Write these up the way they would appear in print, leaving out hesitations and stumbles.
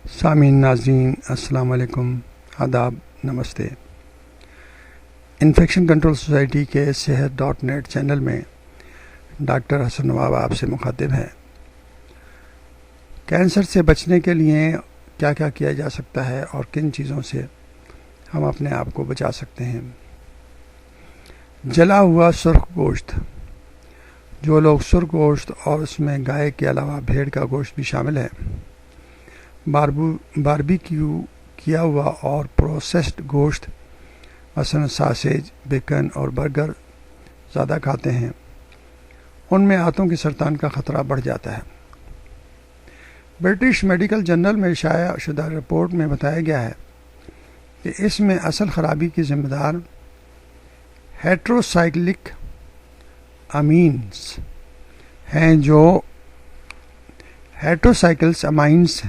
سامعین ناظرین السلام علیکم، آداب، نمستے۔ انفیکشن کنٹرول سوسائٹی کے صحت.net چینل میں ڈاکٹر حسن نواب آپ سے مخاطب ہیں۔ کینسر سے بچنے کے لیے کیا کیا کیا جا سکتا ہے اور کن چیزوں سے ہم اپنے آپ کو بچا سکتے ہیں؟ جلا ہوا سرخ گوشت۔ جو لوگ سرخ گوشت اور اس میں گائے کے علاوہ بھیڑ کا گوشت بھی شامل ہے، باربیکیو کیا ہوا اور پروسیسڈ گوشت مثلا ساسیج، بیکن اور برگر زیادہ کھاتے ہیں، ان میں آنتوں کے سرطان کا خطرہ بڑھ جاتا ہے۔ برٹش میڈیکل جرنل میں شائع شدہ رپورٹ میں بتایا گیا ہے کہ اس میں اصل خرابی کی ذمہ دار ہیٹروسائکلک امینز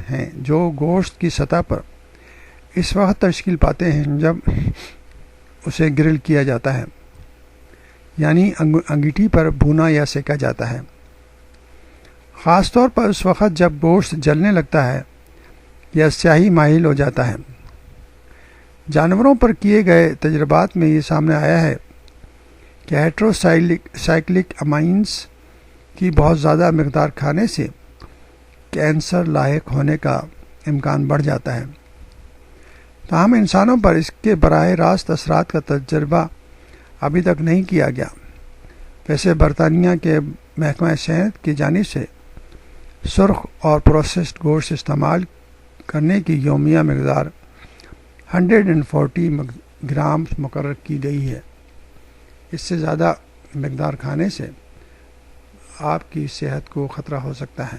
ہیں جو گوشت کی سطح پر اس وقت تشکیل پاتے ہیں جب اسے گرل کیا جاتا ہے، یعنی انگیٹھی پر بھونا یا سیکا جاتا ہے، خاص طور پر اس وقت جب گوشت جلنے لگتا ہے یا سیاہی مائل ہو جاتا ہے۔ جانوروں پر کیے گئے تجربات میں یہ سامنے آیا ہے کہ ہیٹروسائکلک امائنز کی بہت زیادہ مقدار کھانے سے کینسر لاحق ہونے کا امکان بڑھ جاتا ہے۔ تاہم انسانوں پر اس کے براہ راست اثرات کا تجربہ ابھی تک نہیں کیا گیا۔ ویسے برطانیہ کے محکمہ صحت کی جانب سے سرخ اور پروسیسڈ گوشت استعمال کرنے کی یومیہ مقدار 140 گرام مقرر کی گئی ہے۔ اس سے زیادہ مقدار کھانے سے آپ کی صحت کو خطرہ ہو سکتا ہے۔